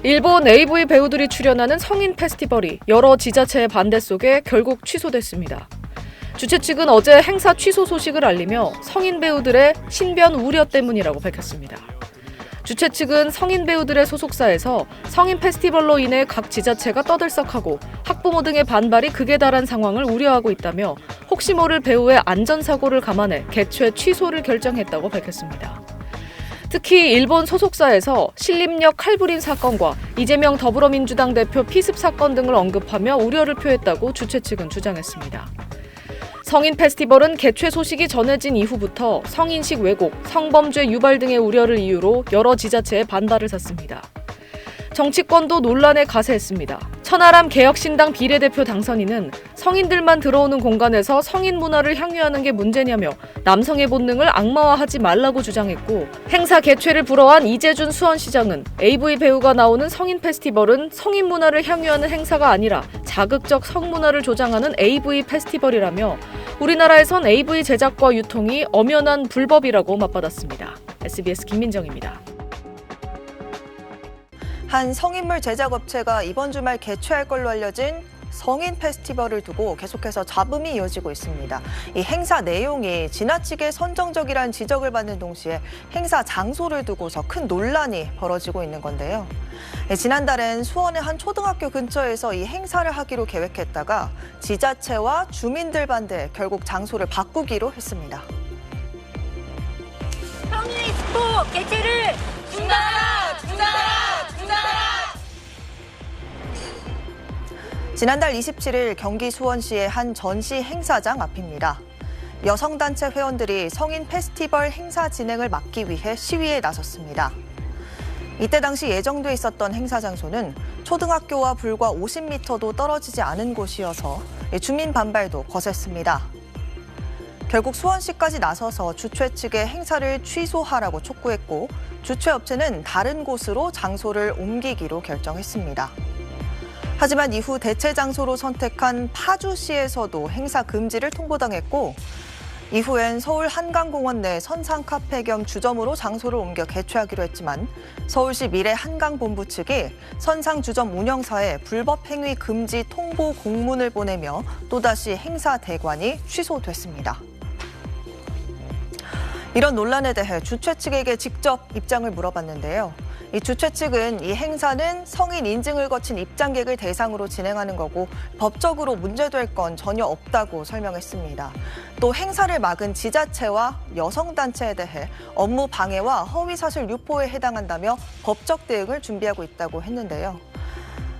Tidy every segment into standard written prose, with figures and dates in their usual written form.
일본 AV 배우들이 출연하는 성인 페스티벌이 여러 지자체의 반대 속에 결국 취소됐습니다. 주최 측은 어제 행사 취소 소식을 알리며 성인 배우들의 신변 우려 때문이라고 밝혔습니다. 주최 측은 성인 배우들의 소속사에서 성인 페스티벌로 인해 각 지자체가 떠들썩하고 학부모 등의 반발이 극에 달한 상황을 우려하고 있다며 혹시 모를 배우의 안전사고를 감안해 개최 취소를 결정했다고 밝혔습니다. 특히 일본 소속사에서 신림역 칼부림 사건과 이재명 더불어민주당 대표 피습 사건 등을 언급하며 우려를 표했다고 주최 측은 주장했습니다. 성인 페스티벌은 개최 소식이 전해진 이후부터 성인식 왜곡, 성범죄 유발 등의 우려를 이유로 여러 지자체의 반발을 샀습니다. 정치권도 논란에 가세했습니다. 천하람 개혁신당 비례대표 당선인은 성인들만 들어오는 공간에서 성인 문화를 향유하는 게 문제냐며 남성의 본능을 악마화하지 말라고 주장했고, 행사 개최를 불허한 이재준 수원시장은 AV 배우가 나오는 성인 페스티벌은 성인 문화를 향유하는 행사가 아니라 자극적 성문화를 조장하는 AV 페스티벌이라며 우리나라에선 AV 제작과 유통이 엄연한 불법이라고 맞받았습니다. SBS 김민정입니다. 한 성인물 제작업체가 이번 주말 개최할 걸로 알려진 성인 페스티벌을 두고 계속해서 잡음이 이어지고 있습니다. 이 행사 내용이 지나치게 선정적이라는 지적을 받는 동시에 행사 장소를 두고서 큰 논란이 벌어지고 있는 건데요. 지난달엔 수원의 한 초등학교 근처에서 이 행사를 하기로 계획했다가 지자체와 주민들 반대에 결국 장소를 바꾸기로 했습니다. 성인 스포 개최를 중단하라! 중단하라! 지난달 27일 경기 수원시의 한 전시 행사장 앞입니다. 여성단체 회원들이 성인 페스티벌 행사 진행을 막기 위해 시위에 나섰습니다. 이때 당시 예정돼 있었던 행사 장소는 초등학교와 불과 50m도 떨어지지 않은 곳이어서 주민 반발도 거셌습니다. 결국 수원시까지 나서서 주최 측에 행사를 취소하라고 촉구했고, 주최업체는 다른 곳으로 장소를 옮기기로 결정했습니다. 하지만 이후 대체 장소로 선택한 파주시에서도 행사 금지를 통보당했고, 이후엔 서울 한강공원 내 선상 카페 겸 주점으로 장소를 옮겨 개최하기로 했지만 서울시 미래 한강본부 측이 선상 주점 운영사에 불법 행위 금지 통보 공문을 보내며 또다시 행사 대관이 취소됐습니다. 이런 논란에 대해 주최 측에게 직접 입장을 물어봤는데요. 이 주최 측은 이 행사는 성인 인증을 거친 입장객을 대상으로 진행하는 거고 법적으로 문제될 건 전혀 없다고 설명했습니다. 또 행사를 막은 지자체와 여성단체에 대해 업무 방해와 허위사실 유포에 해당한다며 법적 대응을 준비하고 있다고 했는데요.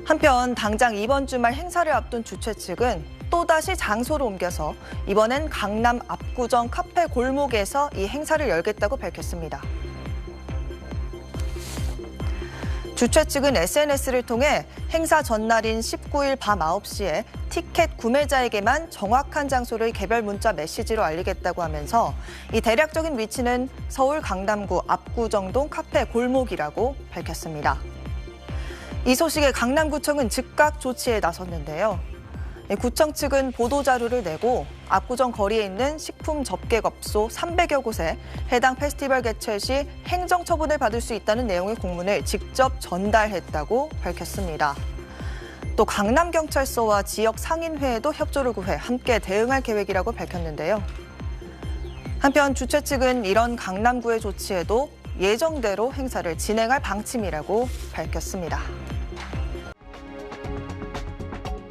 한편 당장 이번 주말 행사를 앞둔 주최 측은 또다시 장소를 옮겨서 이번엔 강남 압구정 카페 골목에서 이 행사를 열겠다고 밝혔습니다. 주최 측은 SNS를 통해 행사 전날인 19일 밤 9시에 티켓 구매자에게만 정확한 장소를 개별 문자 메시지로 알리겠다고 하면서 이 대략적인 위치는 서울 강남구 압구정동 카페 골목이라고 밝혔습니다. 이 소식에 강남구청은 즉각 조치에 나섰는데요. 구청 측은 보도자료를 내고 압구정 거리에 있는 식품 접객업소 300여 곳에 해당 페스티벌 개최 시 행정처분을 받을 수 있다는 내용의 공문을 직접 전달했다고 밝혔습니다. 또 강남경찰서와 지역 상인회에도 협조를 구해 함께 대응할 계획이라고 밝혔는데요. 한편 주최 측은 이런 강남구의 조치에도 예정대로 행사를 진행할 방침이라고 밝혔습니다.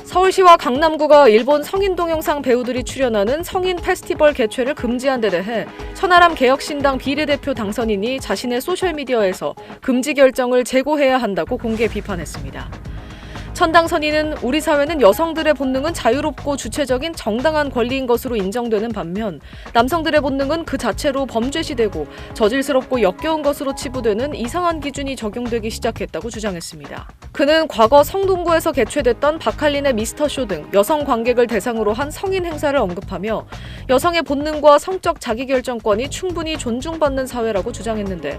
서울시와 강남구가 일본 성인 동영상 배우들이 출연하는 성인 페스티벌 개최를 금지한 데 대해 천하람 개혁신당 비례대표 당선인이 자신의 소셜미디어에서 금지 결정을 재고해야 한다고 공개 비판했습니다. 천 당선인은 우리 사회는 여성들의 본능은 자유롭고 주체적인 정당한 권리인 것으로 인정되는 반면 남성들의 본능은 그 자체로 범죄시되고 저질스럽고 역겨운 것으로 치부되는 이상한 기준이 적용되기 시작했다고 주장했습니다. 그는 과거 성동구에서 개최됐던 박할린의 미스터쇼 등 여성 관객을 대상으로 한 성인 행사를 언급하며 여성의 본능과 성적 자기결정권이 충분히 존중받는 사회라고 주장했는데,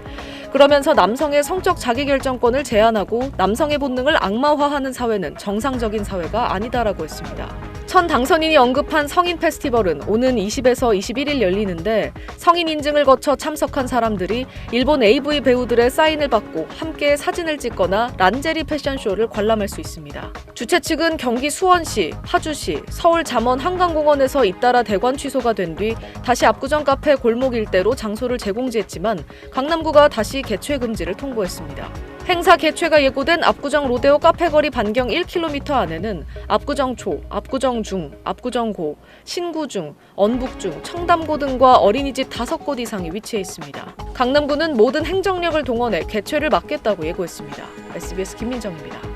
그러면서 남성의 성적 자기결정권을 제한하고 남성의 본능을 악마화하는 사회는 정상적인 사회가 아니다라고 했습니다. 천 당선인이 언급한 성인 페스티벌은 오는 20에서 21일 열리는데 성인 인증을 거쳐 참석한 사람들이 일본 AV 배우들의 사인을 받고 함께 사진을 찍거나 란제리 패션쇼를 관람할 수 있습니다. 주최 측은 경기 수원시, 파주시, 서울 잠원 한강공원에서 잇따라 대관 취소가 된 뒤 다시 압구정 카페 골목 일대로 장소를 재공지했지만 강남구가 다시 개최 금지를 통보했습니다. 행사 개최가 예고된 압구정 로데오 카페거리 반경 1km 안에는 압구정초, 압구정중, 압구정고, 신구중, 언북중, 청담고 등과 어린이집 5곳 이상이 위치해 있습니다. 강남구는 모든 행정력을 동원해 개최를 막겠다고 예고했습니다. SBS 김민정입니다.